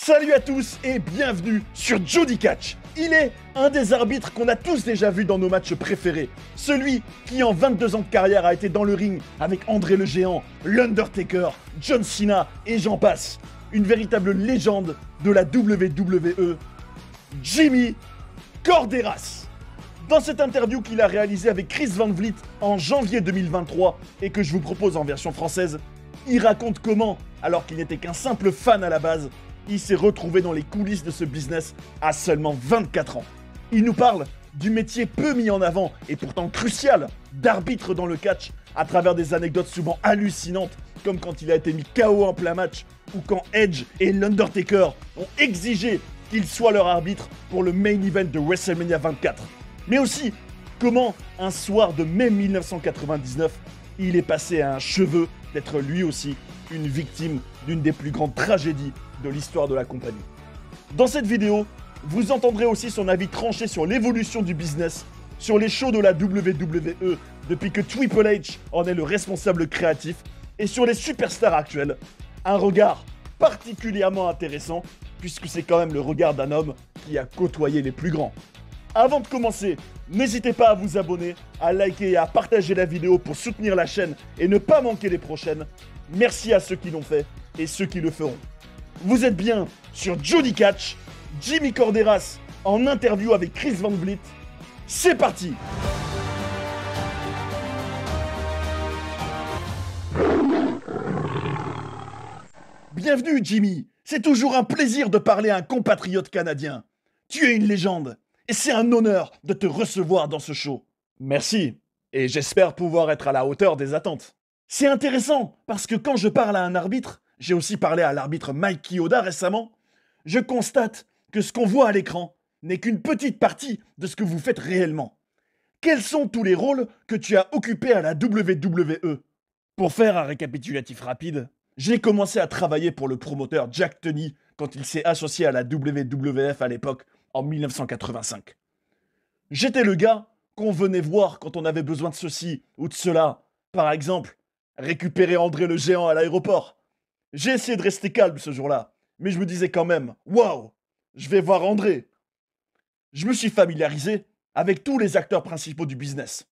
Salut à tous et bienvenue sur Jody Catch. Il est un des arbitres qu'on a tous déjà vu dans nos matchs préférés. Celui qui en 22 ans de carrière a été dans le ring avec André le Géant, l'Undertaker, John Cena et j'en passe. Une véritable légende de la WWE, Jimmy Korderas. Dans cette interview qu'il a réalisée avec Chris Van Vliet en janvier 2023 et que je vous propose en version française, il raconte comment, alors qu'il n'était qu'un simple fan à la base, il s'est retrouvé dans les coulisses de ce business à seulement 24 ans. Il nous parle du métier peu mis en avant et pourtant crucial d'arbitre dans le catch à travers des anecdotes souvent hallucinantes comme quand il a été mis KO en plein match ou quand Edge et l'Undertaker ont exigé qu'il soit leur arbitre pour le main event de WrestleMania 24. Mais aussi comment un soir de mai 1999, il est passé à un cheveu d'être lui aussi une victime d'une des plus grandes tragédies de l'histoire de la compagnie. Dans cette vidéo, vous entendrez aussi son avis tranché sur l'évolution du business, sur les shows de la WWE depuis que Triple H en est le responsable créatif, et sur les superstars actuels. Un regard particulièrement intéressant, puisque c'est quand même le regard d'un homme qui a côtoyé les plus grands. Avant de commencer, n'hésitez pas à vous abonner, à liker et à partager la vidéo pour soutenir la chaîne et ne pas manquer les prochaines. Merci à ceux qui l'ont fait et ceux qui le feront. Vous êtes bien sur Jody Catch, Jimmy Korderas en interview avec Chris Van Vliet. C'est parti! Bienvenue Jimmy, c'est toujours un plaisir de parler à un compatriote canadien. Tu es une légende et c'est un honneur de te recevoir dans ce show. Merci, et j'espère pouvoir être à la hauteur des attentes. C'est intéressant parce que quand je parle à un arbitre, j'ai aussi parlé à l'arbitre Mike Chioda récemment, je constate que ce qu'on voit à l'écran n'est qu'une petite partie de ce que vous faites réellement. Quels sont tous les rôles que tu as occupés à la WWE? Pour faire un récapitulatif rapide, j'ai commencé à travailler pour le promoteur Jack Tunney quand il s'est associé à la WWF à l'époque, en 1985. J'étais le gars qu'on venait voir quand on avait besoin de ceci ou de cela. Par exemple, récupérer André le Géant à l'aéroport. J'ai essayé de rester calme ce jour-là, mais je me disais quand même, waouh, je vais voir André. Je me suis familiarisé avec tous les acteurs principaux du business.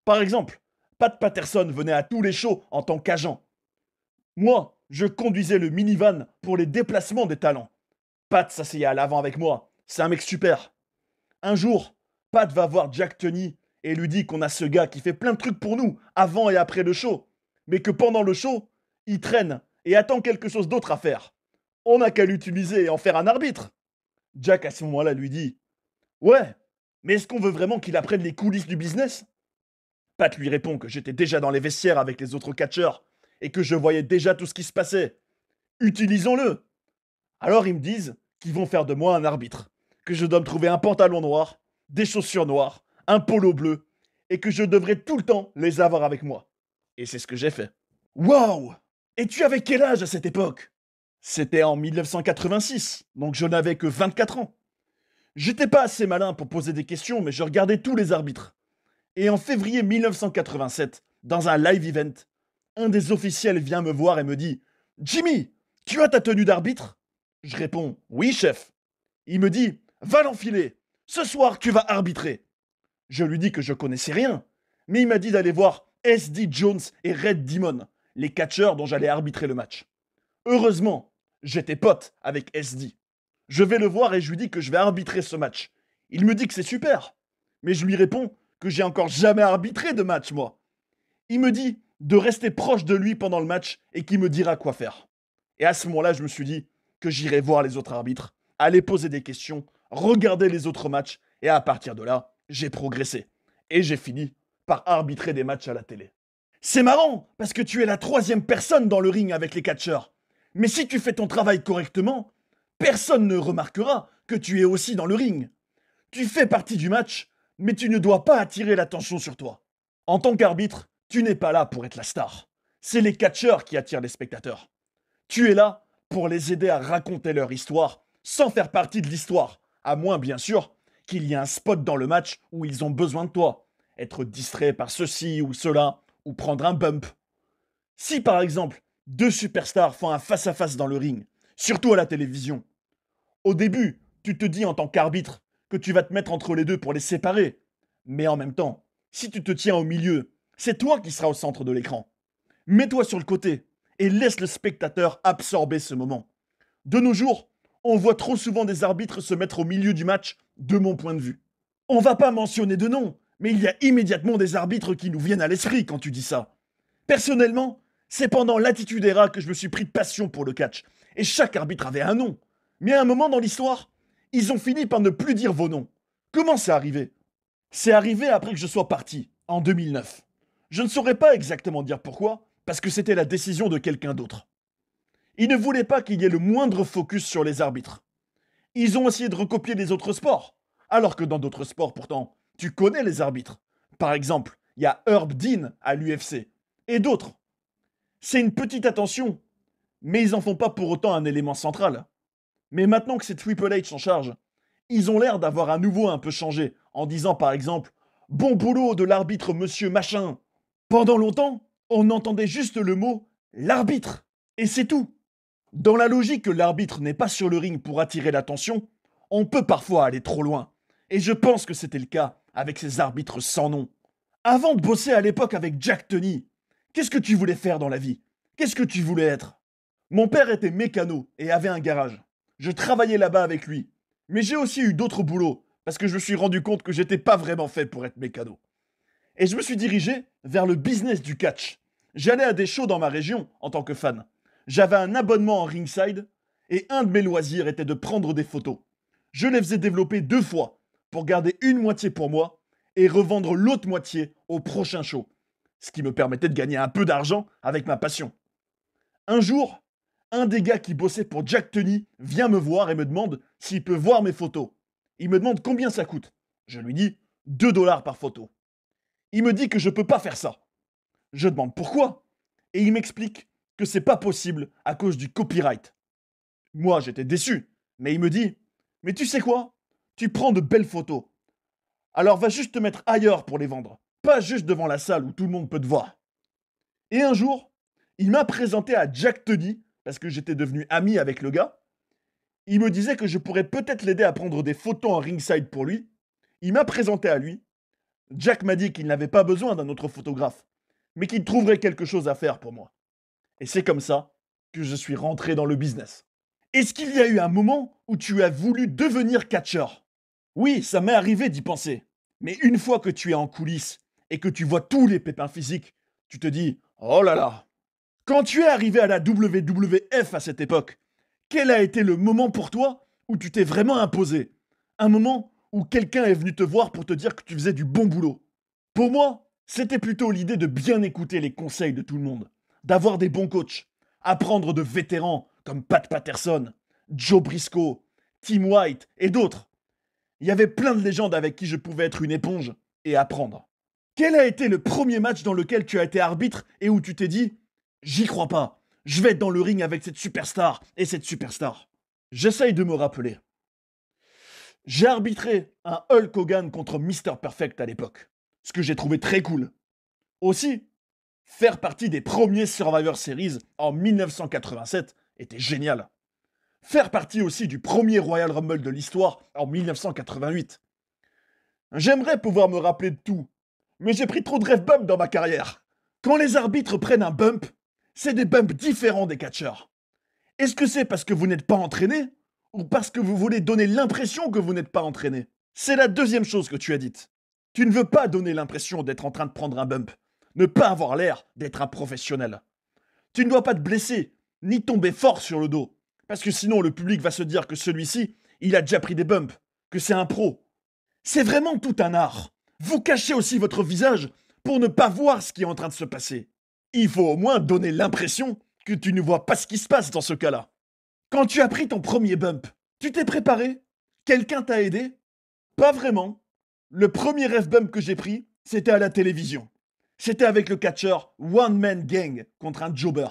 Par exemple, Pat Patterson venait à tous les shows en tant qu'agent. Moi, je conduisais le minivan pour les déplacements des talents. Pat s'asseyait à l'avant avec moi. C'est un mec super. Un jour, Pat va voir Jack Tunney et lui dit qu'on a ce gars qui fait plein de trucs pour nous avant et après le show, mais que pendant le show, il traîne et attend quelque chose d'autre à faire. On n'a qu'à l'utiliser et en faire un arbitre. Jack à ce moment-là lui dit « Ouais, mais est-ce qu'on veut vraiment qu'il apprenne les coulisses du business ?» Pat lui répond que j'étais déjà dans les vestiaires avec les autres catcheurs et que je voyais déjà tout ce qui se passait. Utilisons-le. Alors ils me disent qu'ils vont faire de moi un arbitre, que je dois me trouver un pantalon noir, des chaussures noires, un polo bleu, et que je devrais tout le temps les avoir avec moi. Et c'est ce que j'ai fait. Waouh! Et tu avais quel âge à cette époque? C'était en 1986, donc je n'avais que 24 ans. J'étais pas assez malin pour poser des questions, mais je regardais tous les arbitres. Et en février 1987, dans un live event, un des officiels vient me voir et me dit « Jimmy, tu as ta tenue d'arbitre ?» Je réponds « Oui, chef. » Il me dit « Va l'enfiler. Ce soir, tu vas arbitrer. » Je lui dis que je connaissais rien, mais il m'a dit d'aller voir S.D. Jones et Red Demon, les catcheurs dont j'allais arbitrer le match. Heureusement, j'étais pote avec S.D. Je vais le voir et je lui dis que je vais arbitrer ce match. Il me dit que c'est super, mais je lui réponds que j'ai encore jamais arbitré de match, moi. Il me dit de rester proche de lui pendant le match et qu'il me dira quoi faire. Et à ce moment-là, je me suis dit que j'irais voir les autres arbitres, aller poser des questions, regarder les autres matchs, et à partir de là, j'ai progressé. Et j'ai fini par arbitrer des matchs à la télé. C'est marrant, parce que tu es la troisième personne dans le ring avec les catcheurs. Mais si tu fais ton travail correctement, personne ne remarquera que tu es aussi dans le ring. Tu fais partie du match, mais tu ne dois pas attirer l'attention sur toi. En tant qu'arbitre, tu n'es pas là pour être la star. C'est les catcheurs qui attirent les spectateurs. Tu es là pour les aider à raconter leur histoire sans faire partie de l'histoire, à moins bien sûr qu'il y ait un spot dans le match où ils ont besoin de toi, être distrait par ceci ou cela, ou prendre un bump. Si par exemple, deux superstars font un face-à-face dans le ring, surtout à la télévision, Au début, tu te dis en tant qu'arbitre que tu vas te mettre entre les deux pour les séparer. Mais en même temps, si tu te tiens au milieu, c'est toi qui seras au centre de l'écran. Mets-toi sur le côté et laisse le spectateur absorber ce moment. De nos jours, on voit trop souvent des arbitres se mettre au milieu du match, de mon point de vue. On va pas mentionner de nom, mais il y a immédiatement des arbitres qui nous viennent à l'esprit quand tu dis ça. Personnellement, c'est pendant l'Attitude Era que je me suis pris de passion pour le catch, et chaque arbitre avait un nom. Mais à un moment dans l'histoire, ils ont fini par ne plus dire vos noms. Comment c'est arrivé? C'est arrivé après que je sois parti, en 2009. Je ne saurais pas exactement dire pourquoi, parce que c'était la décision de quelqu'un d'autre. Ils ne voulaient pas qu'il y ait le moindre focus sur les arbitres. Ils ont essayé de recopier les autres sports, alors que dans d'autres sports pourtant, tu connais les arbitres. Par exemple, il y a Herb Dean à l'UFC, et d'autres. C'est une petite attention, mais ils en font pas pour autant un élément central. Mais maintenant que c'est Triple H en charge, ils ont l'air d'avoir à nouveau un peu changé, en disant par exemple « Bon boulot de l'arbitre monsieur machin ». Pendant longtemps, on entendait juste le mot « l'arbitre », et c'est tout. Dans la logique que l'arbitre n'est pas sur le ring pour attirer l'attention, on peut parfois aller trop loin. Et je pense que c'était le cas avec ces arbitres sans nom. Avant de bosser à l'époque avec Jack Tunney, qu'est-ce que tu voulais faire dans la vie? Qu'est-ce que tu voulais être? Mon père était mécano et avait un garage. Je travaillais là-bas avec lui. Mais j'ai aussi eu d'autres boulots, parce que je me suis rendu compte que j'étais pas vraiment fait pour être mécano. Et je me suis dirigé vers le business du catch. J'allais à des shows dans ma région en tant que fan. J'avais un abonnement en ringside et un de mes loisirs était de prendre des photos. Je les faisais développer 2 fois pour garder une moitié pour moi et revendre l'autre moitié au prochain show. Ce qui me permettait de gagner un peu d'argent avec ma passion. Un jour, un des gars qui bossait pour Jack Tunney vient me voir et me demande s'il peut voir mes photos. Il me demande combien ça coûte. Je lui dis 2 $ par photo. Il me dit que je peux pas faire ça. Je demande pourquoi. Et il m'explique que c'est pas possible à cause du copyright. Moi, j'étais déçu. Mais il me dit, mais tu sais quoi? Tu prends de belles photos. Alors va juste te mettre ailleurs pour les vendre. Pas juste devant la salle où tout le monde peut te voir. Et un jour, il m'a présenté à Jack Tunney, parce que j'étais devenu ami avec le gars. Il me disait que je pourrais peut-être l'aider à prendre des photos en ringside pour lui. Il m'a présenté à lui. Jack m'a dit qu'il n'avait pas besoin d'un autre photographe, mais qu'il trouverait quelque chose à faire pour moi. Et c'est comme ça que je suis rentré dans le business. Est-ce qu'il y a eu un moment où tu as voulu devenir catcheur? Oui, ça m'est arrivé d'y penser. Mais une fois que tu es en coulisses et que tu vois tous les pépins physiques, tu te dis « Oh là là !» Quand tu es arrivé à la WWF à cette époque, quel a été le moment pour toi où tu t'es vraiment imposé? Un moment où quelqu'un est venu te voir pour te dire que tu faisais du bon boulot? Pour moi, c'était plutôt l'idée de bien écouter les conseils de tout le monde, d'avoir des bons coachs, apprendre de vétérans comme Pat Patterson, Joe Briscoe, Tim White et d'autres. Il y avait plein de légendes avec qui je pouvais être une éponge et apprendre. Quel a été le premier match dans lequel tu as été arbitre et où tu t'es dit « J'y crois pas, je vais être dans le ring avec cette superstar et cette superstar ». J'essaye de me rappeler. J'ai arbitré un Hulk Hogan contre Mr. Perfect à l'époque, ce que j'ai trouvé très cool. Aussi, faire partie des premiers Survivor Series en 1987 était génial. Faire partie aussi du premier Royal Rumble de l'histoire en 1988. J'aimerais pouvoir me rappeler de tout, mais j'ai pris trop de rêve bump dans ma carrière. Quand les arbitres prennent un bump, c'est des bumps différents des catcheurs. Est-ce que c'est parce que vous n'êtes pas entraîné ou parce que vous voulez donner l'impression que vous n'êtes pas entraîné? C'est la deuxième chose que tu as dite. Tu ne veux pas donner l'impression d'être en train de prendre un bump, ne pas avoir l'air d'être un professionnel. Tu ne dois pas te blesser, ni tomber fort sur le dos, parce que sinon le public va se dire que celui-ci, il a déjà pris des bumps, que c'est un pro. C'est vraiment tout un art. Vous cachez aussi votre visage pour ne pas voir ce qui est en train de se passer. Il faut au moins donner l'impression que tu ne vois pas ce qui se passe dans ce cas-là. Quand tu as pris ton premier bump, tu t'es préparé? Quelqu'un t'a aidé? Pas vraiment. Le premier ref bump que j'ai pris, c'était à la télévision. C'était avec le catcheur One Man Gang contre un jobber.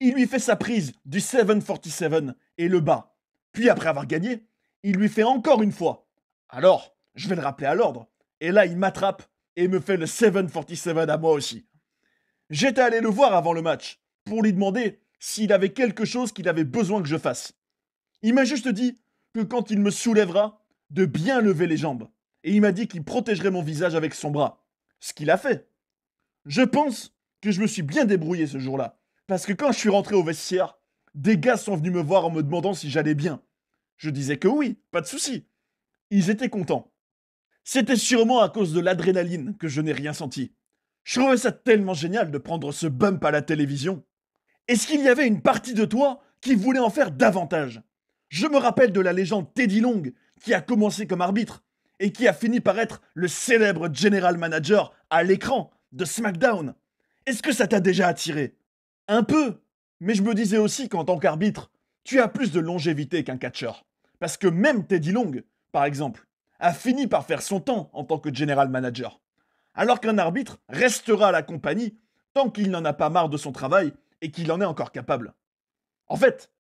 Il lui fait sa prise du 747 et le bat. Puis après avoir gagné, il lui fait encore une fois. Alors, je vais le rappeler à l'ordre. Et là, il m'attrape et me fait le 747 à moi aussi. J'étais allé le voir avant le match pour lui demander s'il avait quelque chose qu'il avait besoin que je fasse. Il m'a juste dit que quand il me soulèvera, de bien lever les jambes. Et il m'a dit qu'il protégerait mon visage avec son bras. Ce qu'il a fait. Je pense que je me suis bien débrouillé ce jour-là. Parce que quand je suis rentré au vestiaire, des gars sont venus me voir en me demandant si j'allais bien. Je disais que oui, pas de souci. Ils étaient contents. C'était sûrement à cause de l'adrénaline que je n'ai rien senti. Je trouvais ça tellement génial de prendre ce bump à la télévision. Est-ce qu'il y avait une partie de toi qui voulait en faire davantage? Je me rappelle de la légende Teddy Long, qui a commencé comme arbitre et qui a fini par être le célèbre general manager à l'écran de SmackDown. Est-ce que ça t'a déjà attiré? Un peu, mais je me disais aussi qu'en tant qu'arbitre, tu as plus de longévité qu'un catcheur. Parce que même Teddy Long, par exemple, a fini par faire son temps en tant que general manager. Alors qu'un arbitre restera à la compagnie tant qu'il n'en a pas marre de son travail et qu'il en est encore capable. En fait,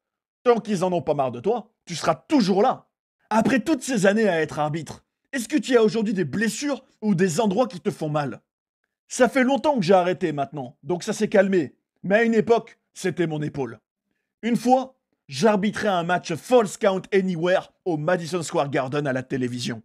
tant qu'ils en ont pas marre de toi, tu seras toujours là. Après toutes ces années à être arbitre, est-ce que tu as aujourd'hui des blessures ou des endroits qui te font mal? Ça fait longtemps que j'ai arrêté maintenant, donc ça s'est calmé. Mais à une époque, c'était mon épaule. Une fois, j'arbitrais un match False Count Anywhere au Madison Square Garden à la télévision.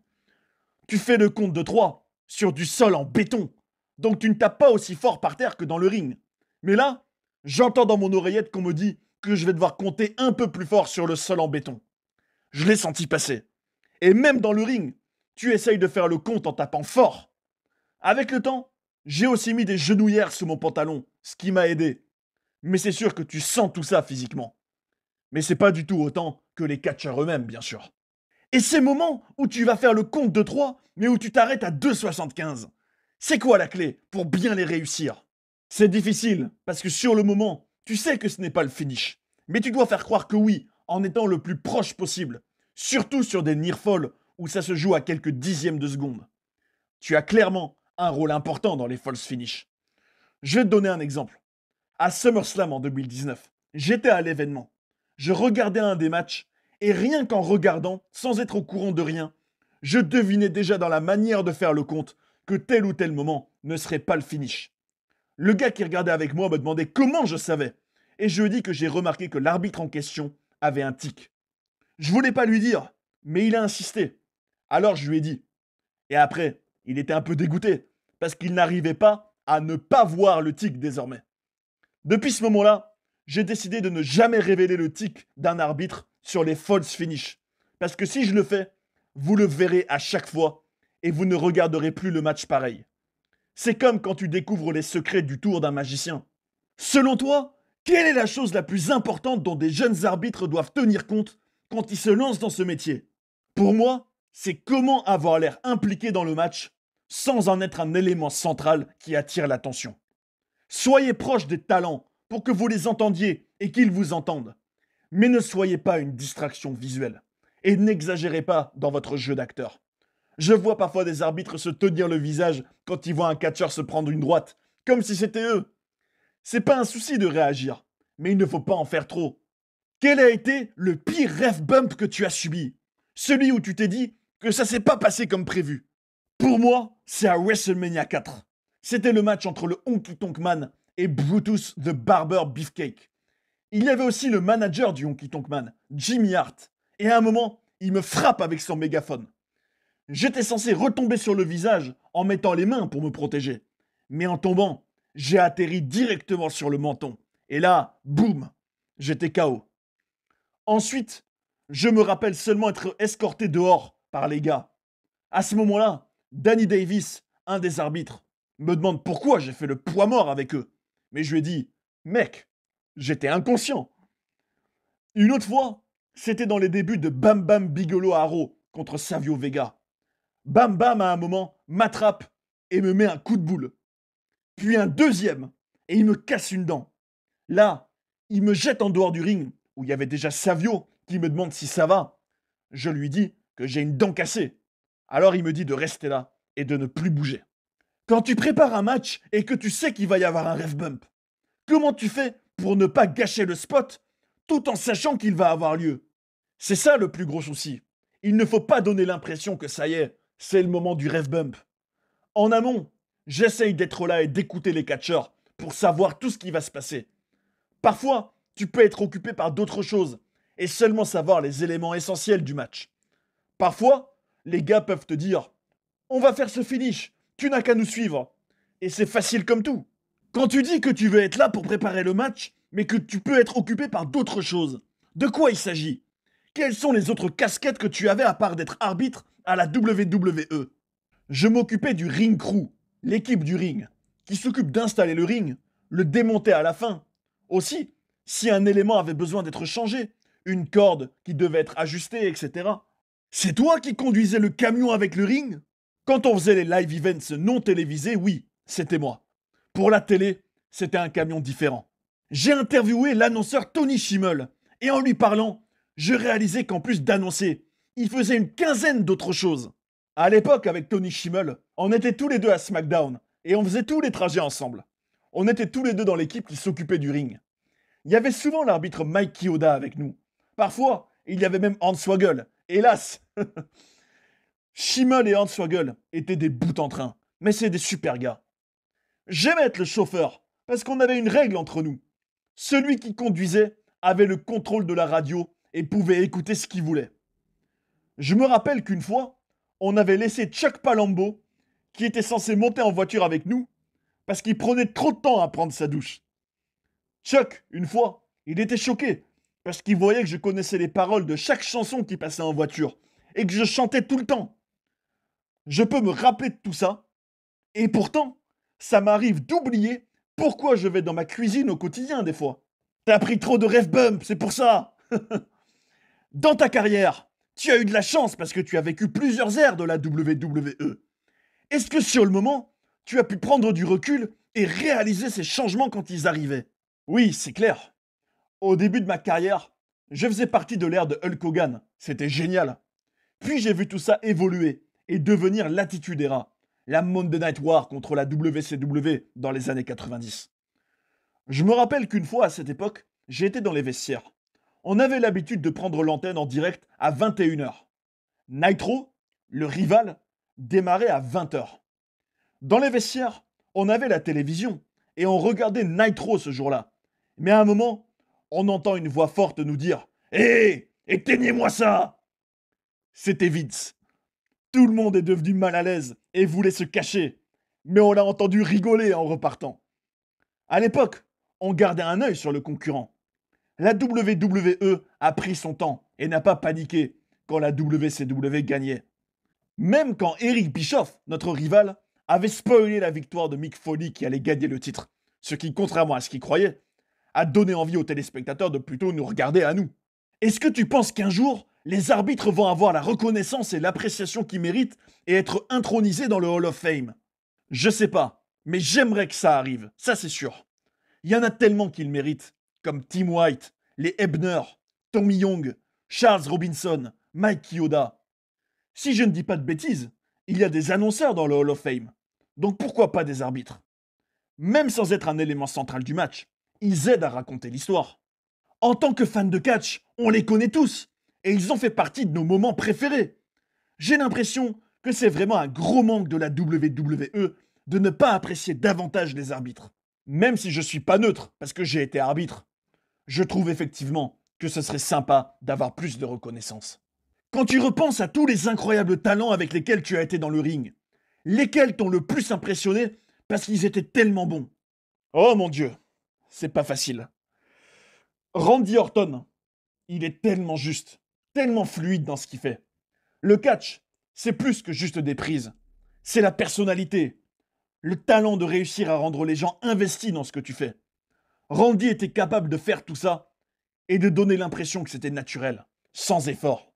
Tu fais le compte de 3 sur du sol en béton, donc tu ne tapes pas aussi fort par terre que dans le ring. Mais là, j'entends dans mon oreillette qu'on me dit que je vais devoir compter un peu plus fort sur le sol en béton. Je l'ai senti passer. Et même dans le ring, tu essayes de faire le compte en tapant fort. Avec le temps, j'ai aussi mis des genouillères sous mon pantalon, ce qui m'a aidé. Mais c'est sûr que tu sens tout ça physiquement. Mais c'est pas du tout autant que les catcheurs eux-mêmes, bien sûr. Et ces moments où tu vas faire le compte de 3, mais où tu t'arrêtes à 2,75, c'est quoi la clé pour bien les réussir? C'est difficile, parce que sur le moment, tu sais que ce n'est pas le finish. Mais tu dois faire croire que oui, en étant le plus proche possible. Surtout sur des near falls où ça se joue à quelques dixièmes de seconde. Tu as clairement un rôle important dans les false finish. Je vais te donner un exemple. À SummerSlam en 2019, j'étais à l'événement. Je regardais un des matchs et rien qu'en regardant, sans être au courant de rien, je devinais déjà dans la manière de faire le compte que tel ou tel moment ne serait pas le finish. Le gars qui regardait avec moi me demandait comment je savais et je lui ai dit que j'ai remarqué que l'arbitre en question avait un tic. Je voulais pas lui dire, mais il a insisté. Alors je lui ai dit. Et après, il était un peu dégoûté parce qu'il n'arrivait pas à ne pas voir le tic désormais. Depuis ce moment-là, j'ai décidé de ne jamais révéler le tic d'un arbitre sur les false finish. Parce que si je le fais, vous le verrez à chaque fois et vous ne regarderez plus le match pareil. C'est comme quand tu découvres les secrets du tour d'un magicien. Selon toi, quelle est la chose la plus importante dont des jeunes arbitres doivent tenir compte quand ils se lancent dans ce métier? Pour moi, c'est comment avoir l'air impliqué dans le match sans en être un élément central qui attire l'attention. Soyez proche des talents pour que vous les entendiez et qu'ils vous entendent. Mais ne soyez pas une distraction visuelle. Et n'exagérez pas dans votre jeu d'acteur. Je vois parfois des arbitres se tenir le visage quand ils voient un catcheur se prendre une droite, comme si c'était eux. C'est pas un souci de réagir, mais il ne faut pas en faire trop. Quel a été le pire ref bump que tu as subi? Celui où tu t'es dit que ça s'est pas passé comme prévu. Pour moi, c'est à WrestleMania 4. C'était le match entre le Honky Tonk Man et Brutus the Barber Beefcake. Il y avait aussi le manager du Honky Tonk Man, Jimmy Hart. Et à un moment, il me frappe avec son mégaphone. J'étais censé retomber sur le visage en mettant les mains pour me protéger. Mais en tombant, j'ai atterri directement sur le menton. Et là, boum, j'étais KO. Ensuite, je me rappelle seulement être escorté dehors par les gars. À ce moment-là, Danny Davis, un des arbitres, me demande pourquoi j'ai fait le poids mort avec eux. Mais je lui ai dit, mec, j'étais inconscient. Une autre fois, c'était dans les débuts de Bam Bam Bigelow à Raw contre Savio Vega. Bam Bam à un moment m'attrape et me met un coup de boule. Puis un deuxième et il me casse une dent. Là, il me jette en dehors du ring où il y avait déjà Savio qui me demande si ça va. Je lui dis que j'ai une dent cassée. Alors il me dit de rester là et de ne plus bouger. Quand tu prépares un match et que tu sais qu'il va y avoir un ref bump, comment tu fais pour ne pas gâcher le spot tout en sachant qu'il va avoir lieu? C'est ça le plus gros souci. Il ne faut pas donner l'impression que ça y est, c'est le moment du ref bump. En amont, j'essaye d'être là et d'écouter les catcheurs pour savoir tout ce qui va se passer. Parfois, tu peux être occupé par d'autres choses et seulement savoir les éléments essentiels du match. Parfois, les gars peuvent te dire « On va faire ce finish, tu n'as qu'à nous suivre ». Et c'est facile comme tout. Quand tu dis que tu veux être là pour préparer le match, mais que tu peux être occupé par d'autres choses, de quoi il s'agit? Quelles sont les autres casquettes que tu avais à part d'être arbitre à la WWE? Je m'occupais du ring crew, l'équipe du ring, qui s'occupe d'installer le ring, le démonter à la fin. Aussi, si un élément avait besoin d'être changé, une corde qui devait être ajustée, etc. C'est toi qui conduisais le camion avec le ring? Quand on faisait les live events non télévisés, oui, c'était moi. Pour la télé, c'était un camion différent. J'ai interviewé l'annonceur Tony Schimmel, et en lui parlant, je réalisais qu'en plus d'annoncer, il faisait une quinzaine d'autres choses. À l'époque, avec Tony Schimmel, on était tous les deux à SmackDown, et on faisait tous les trajets ensemble. On était tous les deux dans l'équipe qui s'occupait du ring. Il y avait souvent l'arbitre Mike Chioda avec nous. Parfois, il y avait même Hornswoggle. Hélas, Schimmel et Hornswoggle étaient des bouts en train, mais c'est des super gars. J'aimais être le chauffeur, parce qu'on avait une règle entre nous. Celui qui conduisait avait le contrôle de la radio et pouvait écouter ce qu'il voulait. Je me rappelle qu'une fois, on avait laissé Chuck Palumbo, qui était censé monter en voiture avec nous, parce qu'il prenait trop de temps à prendre sa douche. Chuck, une fois, il était choqué, parce qu'il voyait que je connaissais les paroles de chaque chanson qui passait en voiture, et que je chantais tout le temps. Je peux me rappeler de tout ça, et pourtant, ça m'arrive d'oublier pourquoi je vais dans ma cuisine au quotidien des fois. T'as pris trop de rêve bump, c'est pour ça. Dans ta carrière, tu as eu de la chance parce que tu as vécu plusieurs ères de la WWE. Est-ce que sur le moment, tu as pu prendre du recul et réaliser ces changements quand ils arrivaient? Oui, c'est clair. Au début de ma carrière, je faisais partie de l'ère de Hulk Hogan. C'était génial. Puis j'ai vu tout ça évoluer et devenir l'Attitude Era, la Monday Night War contre la WCW dans les années 90. Je me rappelle qu'une fois à cette époque, j'ai été dans les vestiaires. On avait l'habitude de prendre l'antenne en direct à 21h. Nitro, le rival, démarrait à 20h. Dans les vestiaires, on avait la télévision et on regardait Nitro ce jour-là. Mais à un moment, on entend une voix forte nous dire « Hé, éteignez-moi ça !» C'était Vince. Tout le monde est devenu mal à l'aise et voulait se cacher. Mais on l'a entendu rigoler en repartant. À l'époque, on gardait un œil sur le concurrent. La WWE a pris son temps et n'a pas paniqué quand la WCW gagnait. Même quand Eric Bischoff, notre rival, avait spoilé la victoire de Mick Foley qui allait gagner le titre, ce qui, contrairement à ce qu'il croyait, a donné envie aux téléspectateurs de plutôt nous regarder à nous. Est-ce que tu penses qu'un jour, les arbitres vont avoir la reconnaissance et l'appréciation qu'ils méritent et être intronisés dans le Hall of Fame? Je sais pas, mais j'aimerais que ça arrive, ça c'est sûr. Il y en a tellement qu'ils méritent, comme Tim White, les Ebner, Tommy Young, Charles Robinson, Mike Chioda. Si je ne dis pas de bêtises, il y a des annonceurs dans le Hall of Fame. Donc pourquoi pas des arbitres? Même sans être un élément central du match, ils aident à raconter l'histoire. En tant que fan de catch, on les connaît tous, et ils ont fait partie de nos moments préférés. J'ai l'impression que c'est vraiment un gros manque de la WWE de ne pas apprécier davantage les arbitres. Même si je suis pas neutre, parce que j'ai été arbitre, je trouve effectivement que ce serait sympa d'avoir plus de reconnaissance. Quand tu repenses à tous les incroyables talents avec lesquels tu as été dans le ring, lesquels t'ont le plus impressionné parce qu'ils étaient tellement bons? Oh mon Dieu, c'est pas facile. Randy Orton, il est tellement juste, tellement fluide dans ce qu'il fait. Le catch, c'est plus que juste des prises. C'est la personnalité, le talent de réussir à rendre les gens investis dans ce que tu fais. Randy était capable de faire tout ça et de donner l'impression que c'était naturel, sans effort.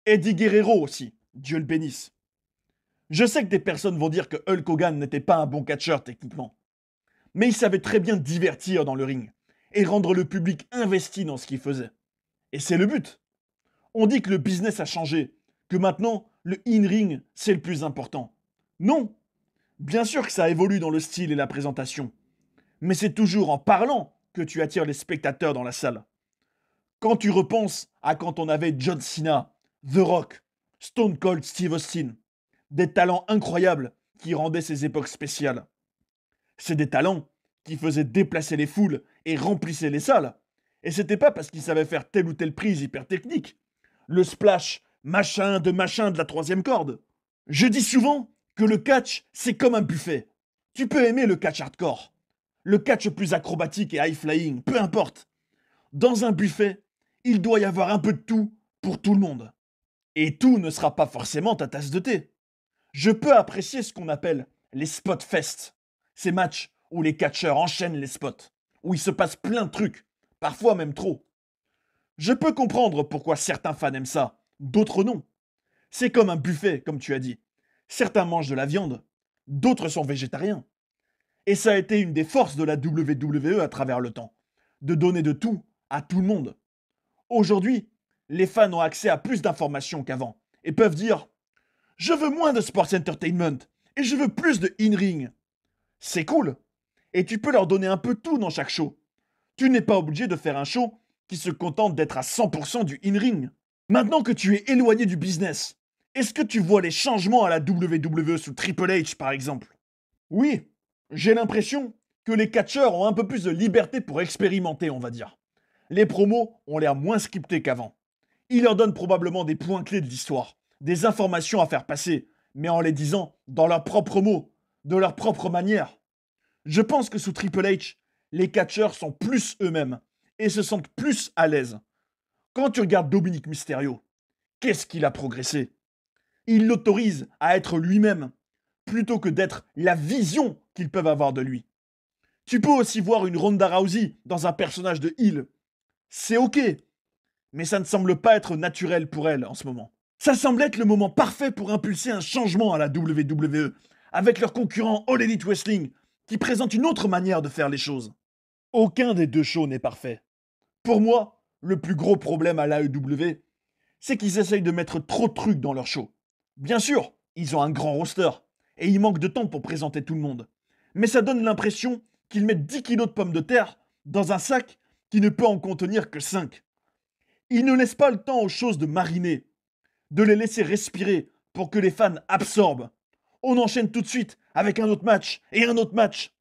Eddie Guerrero aussi, Dieu le bénisse. Je sais que des personnes vont dire que Hulk Hogan n'était pas un bon catcheur techniquement, mais il savait très bien divertir dans le ring et rendre le public investi dans ce qu'il faisait. Et c'est le but. On dit que le business a changé, que maintenant, le in-ring, c'est le plus important. Non. Bien sûr que ça évolue dans le style et la présentation, mais c'est toujours en parlant que tu attires les spectateurs dans la salle. Quand tu repenses à quand on avait John Cena, The Rock, Stone Cold Steve Austin, des talents incroyables qui rendaient ces époques spéciales. C'est des talents qui faisaient déplacer les foules et remplissaient les salles, Et c'était pas parce qu'il savait faire telle ou telle prise hyper technique. Le splash, machin de la troisième corde. Je dis souvent que le catch, c'est comme un buffet. Tu peux aimer le catch hardcore, le catch plus acrobatique et high-flying, peu importe. Dans un buffet, il doit y avoir un peu de tout pour tout le monde. Et tout ne sera pas forcément ta tasse de thé. Je peux apprécier ce qu'on appelle les spot fest. Ces matchs où les catcheurs enchaînent les spots, où il se passe plein de trucs, parfois même trop. Je peux comprendre pourquoi certains fans aiment ça, d'autres non. C'est comme un buffet, comme tu as dit. Certains mangent de la viande, d'autres sont végétariens. Et ça a été une des forces de la WWE à travers le temps, de donner de tout à tout le monde. Aujourd'hui, les fans ont accès à plus d'informations qu'avant et peuvent dire « Je veux moins de sports entertainment et je veux plus de in-ring ». C'est cool. Et tu peux leur donner un peu tout dans chaque show. Tu n'es pas obligé de faire un show qui se contente d'être à 100% du in-ring. Maintenant que tu es éloigné du business, est-ce que tu vois les changements à la WWE sous Triple H par exemple? Oui, j'ai l'impression que les catcheurs ont un peu plus de liberté pour expérimenter, on va dire. Les promos ont l'air moins scriptés qu'avant. Ils leur donnent probablement des points clés de l'histoire, des informations à faire passer, mais en les disant dans leurs propres mots, de leur propre manière. Je pense que sous Triple H, les catcheurs sont plus eux-mêmes et se sentent plus à l'aise. Quand tu regardes Dominic Mysterio, qu'est-ce qu'il a progressé? Il l'autorise à être lui-même, plutôt que d'être la vision qu'ils peuvent avoir de lui. Tu peux aussi voir une Ronda Rousey dans un personnage de heel. C'est ok, mais ça ne semble pas être naturel pour elle en ce moment. Ça semble être le moment parfait pour impulser un changement à la WWE, avec leur concurrent All Elite Wrestling, qui présente une autre manière de faire les choses. Aucun des deux shows n'est parfait. Pour moi, le plus gros problème à l'AEW, c'est qu'ils essayent de mettre trop de trucs dans leur show. Bien sûr, ils ont un grand roster, et il manque de temps pour présenter tout le monde. Mais ça donne l'impression qu'ils mettent 10 kilos de pommes de terre dans un sac qui ne peut en contenir que 5. Ils ne laissent pas le temps aux choses de mariner, de les laisser respirer pour que les fans absorbent. On enchaîne tout de suite avec un autre match et un autre match.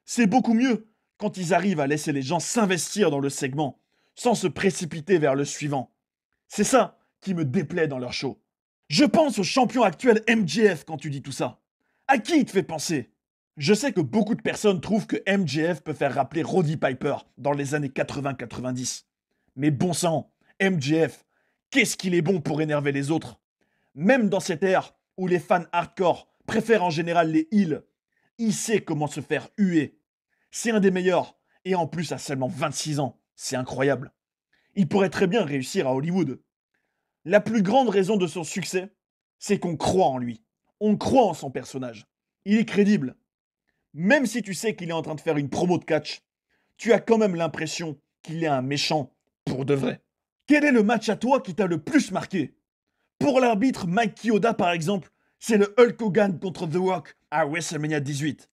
C'est beaucoup mieux quand ils arrivent à laisser les gens s'investir dans le segment, sans se précipiter vers le suivant. C'est ça qui me déplaît dans leur show. Je pense au champion actuel MJF quand tu dis tout ça. À qui il te fait penser? Je sais que beaucoup de personnes trouvent que MJF peut faire rappeler Roddy Piper dans les années 80-90. Mais bon sang, MJF, qu'est-ce qu'il est bon pour énerver les autres? Même dans cette ère où les fans hardcore préfèrent en général les heels, il sait comment se faire huer. C'est un des meilleurs, et en plus à seulement 26 ans. C'est incroyable. Il pourrait très bien réussir à Hollywood. La plus grande raison de son succès, c'est qu'on croit en lui. On croit en son personnage. Il est crédible. Même si tu sais qu'il est en train de faire une promo de catch, tu as quand même l'impression qu'il est un méchant pour de vrai. Quel est le match à toi qui t'a le plus marqué? Pour l'arbitre Mike Chioda par exemple, c'est le Hulk Hogan contre The Rock à WrestleMania 18.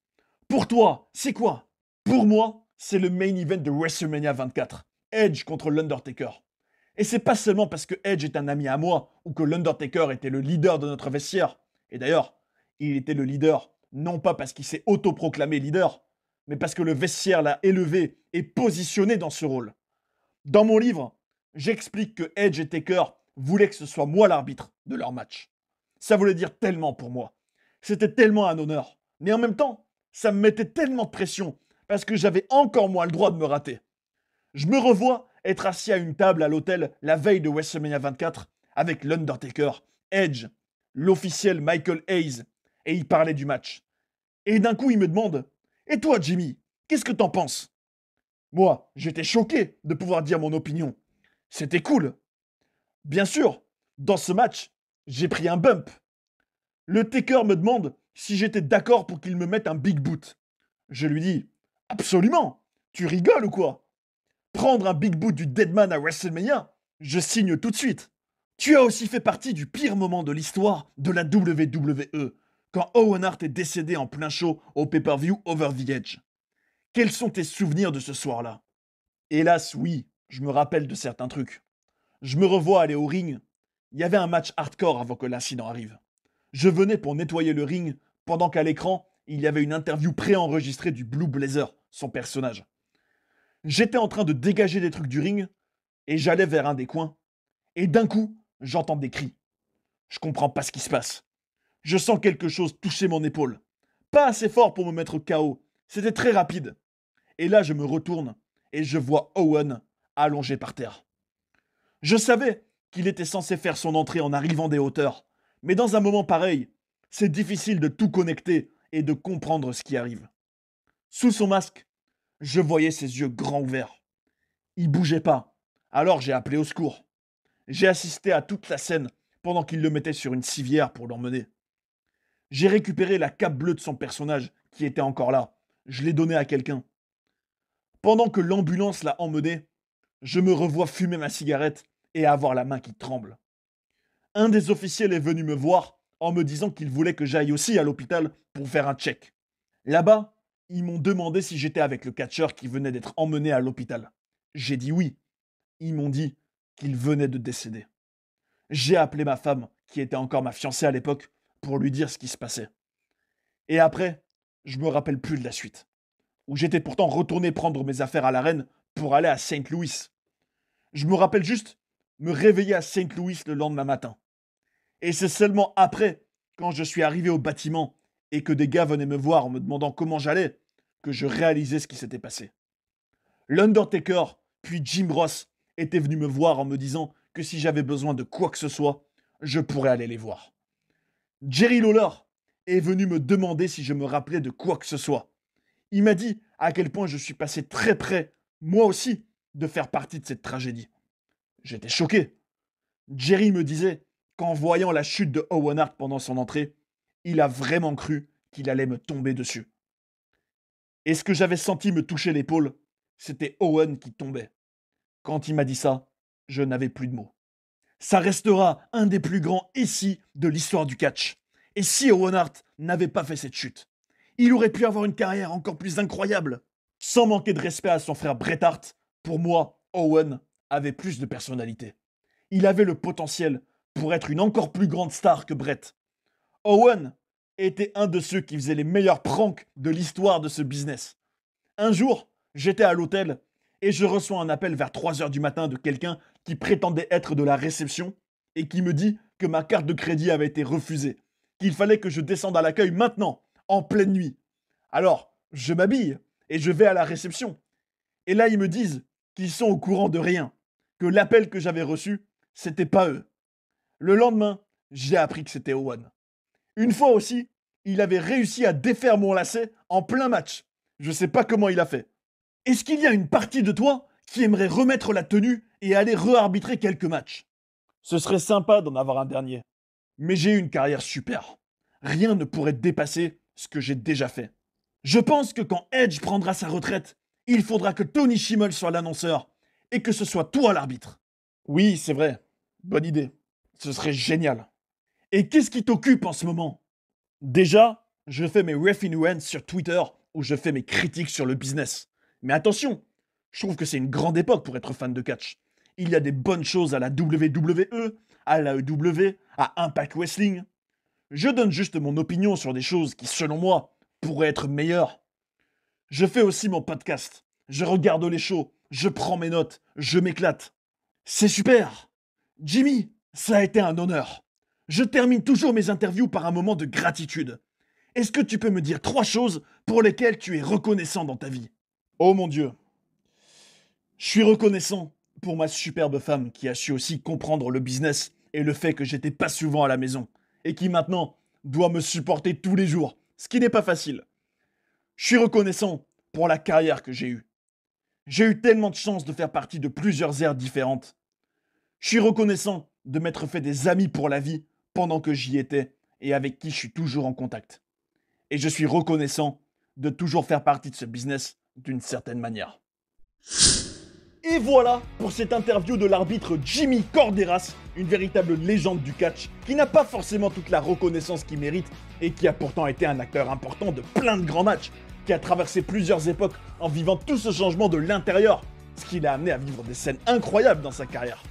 Pour toi, c'est quoi? Pour moi, c'est le main event de WrestleMania 24. Edge contre l'Undertaker. Et c'est pas seulement parce que Edge est un ami à moi ou que l'Undertaker était le leader de notre vestiaire. Et d'ailleurs, il était le leader, non pas parce qu'il s'est autoproclamé leader, mais parce que le vestiaire l'a élevé et positionné dans ce rôle. Dans mon livre, j'explique que Edge et Taker voulaient que ce soit moi l'arbitre de leur match. Ça voulait dire tellement pour moi. C'était tellement un honneur. Mais en même temps, ça me mettait tellement de pression parce que j'avais encore moins le droit de me rater. Je me revois être assis à une table à l'hôtel la veille de WrestleMania 24 avec l'Undertaker, Edge, l'officiel Michael Hayes, et il parlait du match. Et d'un coup, il me demande « Et toi, Jimmy, qu'est-ce que t'en penses ?» Moi, j'étais choqué de pouvoir dire mon opinion. C'était cool. Bien sûr, dans ce match, j'ai pris un bump. Le Taker me demande si j'étais d'accord pour qu'il me mette un big boot. Je lui dis « Absolument. Tu rigoles ou quoi ? Prendre un big boot du Deadman à WrestleMania, je signe tout de suite. » Tu as aussi fait partie du pire moment de l'histoire de la WWE, quand Owen Hart est décédé en plein show au pay-per-view Over the Edge. Quels sont tes souvenirs de ce soir-là? Hélas, oui, je me rappelle de certains trucs. Je me revois aller au ring. Il y avait un match hardcore avant que l'incident arrive. Je venais pour nettoyer le ring, pendant qu'à l'écran, il y avait une interview préenregistrée du Blue Blazer, son personnage. J'étais en train de dégager des trucs du ring et j'allais vers un des coins. Et d'un coup, j'entends des cris. Je comprends pas ce qui se passe. Je sens quelque chose toucher mon épaule. Pas assez fort pour me mettre KO. C'était très rapide. Et là, je me retourne et je vois Owen allongé par terre. Je savais qu'il était censé faire son entrée en arrivant des hauteurs. Mais dans un moment pareil, c'est difficile de tout connecter et de comprendre ce qui arrive. Sous son masque, je voyais ses yeux grands ouverts. Il bougeait pas. Alors j'ai appelé au secours. J'ai assisté à toute la scène pendant qu'il le mettait sur une civière pour l'emmener. J'ai récupéré la cape bleue de son personnage qui était encore là. Je l'ai donnée à quelqu'un. Pendant que l'ambulance l'a emmené, je me revois fumer ma cigarette et avoir la main qui tremble. Un des officiels est venu me voir en me disant qu'il voulait que j'aille aussi à l'hôpital pour faire un check. Là-bas, ils m'ont demandé si j'étais avec le catcheur qui venait d'être emmené à l'hôpital. J'ai dit oui. Ils m'ont dit qu'il venait de décéder. J'ai appelé ma femme, qui était encore ma fiancée à l'époque, pour lui dire ce qui se passait. Et après, je me rappelle plus de la suite. Où j'étais pourtant retourné prendre mes affaires à l'arène pour aller à Saint Louis. Je me rappelle juste me réveiller à Saint Louis le lendemain matin. Et c'est seulement après, quand je suis arrivé au bâtiment et que des gars venaient me voir en me demandant comment j'allais, que je réalisais ce qui s'était passé. L'Undertaker, puis Jim Ross, étaient venus me voir en me disant que si j'avais besoin de quoi que ce soit, je pourrais aller les voir. Jerry Lawler est venu me demander si je me rappelais de quoi que ce soit. Il m'a dit à quel point je suis passé très près, moi aussi, de faire partie de cette tragédie. J'étais choqué. Jerry me disait qu'en voyant la chute de Owen Hart pendant son entrée, il a vraiment cru qu'il allait me tomber dessus. Et ce que j'avais senti me toucher l'épaule, c'était Owen qui tombait. Quand il m'a dit ça, je n'avais plus de mots. Ça restera un des plus grands ici de l'histoire du catch. Et si Owen Hart n'avait pas fait cette chute, il aurait pu avoir une carrière encore plus incroyable. Sans manquer de respect à son frère Bret Hart, pour moi, Owen avait plus de personnalité. Il avait le potentiel pour être une encore plus grande star que Bret. Owen était un de ceux qui faisaient les meilleurs pranks de l'histoire de ce business. Un jour, j'étais à l'hôtel et je reçois un appel vers 3h du matin de quelqu'un qui prétendait être de la réception et qui me dit que ma carte de crédit avait été refusée, qu'il fallait que je descende à l'accueil maintenant, en pleine nuit. Alors, je m'habille et je vais à la réception. Et là, ils me disent qu'ils sont au courant de rien, que l'appel que j'avais reçu, c'était pas eux. Le lendemain, j'ai appris que c'était Owen. Une fois aussi, il avait réussi à défaire mon lacet en plein match. Je sais pas comment il a fait. Est-ce qu'il y a une partie de toi qui aimerait remettre la tenue et aller re-arbitrer quelques matchs? Ce serait sympa d'en avoir un dernier. Mais j'ai eu une carrière super. Rien ne pourrait dépasser ce que j'ai déjà fait. Je pense que quand Edge prendra sa retraite, il faudra que Tony Schimmel soit l'annonceur et que ce soit toi l'arbitre. Oui, c'est vrai. Bonne idée. Ce serait génial. Et qu'est-ce qui t'occupe en ce moment? Déjà, je fais mes Ref in Rants sur Twitter où je fais mes critiques sur le business. Mais attention, je trouve que c'est une grande époque pour être fan de catch. Il y a des bonnes choses à la WWE, à l'AEW, à Impact Wrestling. Je donne juste mon opinion sur des choses qui, selon moi, pourraient être meilleures. Je fais aussi mon podcast. Je regarde les shows, je prends mes notes, je m'éclate. C'est super! Jimmy, ça a été un honneur. Je termine toujours mes interviews par un moment de gratitude. Est-ce que tu peux me dire 3 choses pour lesquelles tu es reconnaissant dans ta vie? Oh mon Dieu. Je suis reconnaissant pour ma superbe femme qui a su aussi comprendre le business et le fait que j'étais pas souvent à la maison et qui maintenant doit me supporter tous les jours, ce qui n'est pas facile. Je suis reconnaissant pour la carrière que j'ai eue. J'ai eu tellement de chance de faire partie de plusieurs ères différentes. Je suis reconnaissant de m'être fait des amis pour la vie pendant que j'y étais et avec qui je suis toujours en contact. Et je suis reconnaissant de toujours faire partie de ce business d'une certaine manière. Et voilà pour cette interview de l'arbitre Jimmy Korderas, une véritable légende du catch qui n'a pas forcément toute la reconnaissance qu'il mérite et qui a pourtant été un acteur important de plein de grands matchs, qui a traversé plusieurs époques en vivant tout ce changement de l'intérieur, ce qui l'a amené à vivre des scènes incroyables dans sa carrière.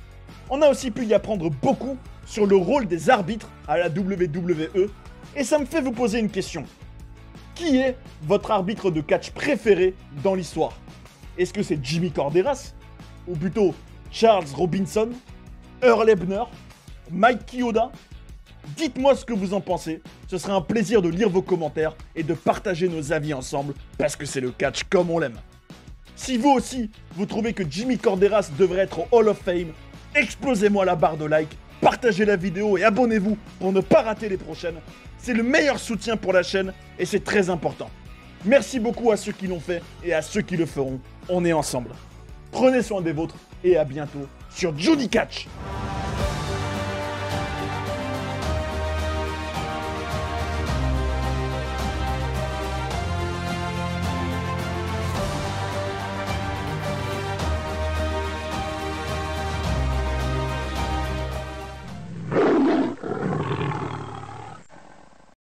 On a aussi pu y apprendre beaucoup sur le rôle des arbitres à la WWE et ça me fait vous poser une question. Qui est votre arbitre de catch préféré dans l'histoire? Est-ce que c'est Jimmy Corderas? Ou plutôt Charles Robinson? Earl Ebner? Mike Chioda? Dites-moi ce que vous en pensez. Ce sera un plaisir de lire vos commentaires et de partager nos avis ensemble parce que c'est le catch comme on l'aime. Si vous aussi, vous trouvez que Jimmy Corderas devrait être au Hall of Fame, explosez-moi la barre de like, partagez la vidéo et abonnez-vous pour ne pas rater les prochaines. C'est le meilleur soutien pour la chaîne et c'est très important. Merci beaucoup à ceux qui l'ont fait et à ceux qui le feront. On est ensemble. Prenez soin des vôtres et à bientôt sur Judy Catch.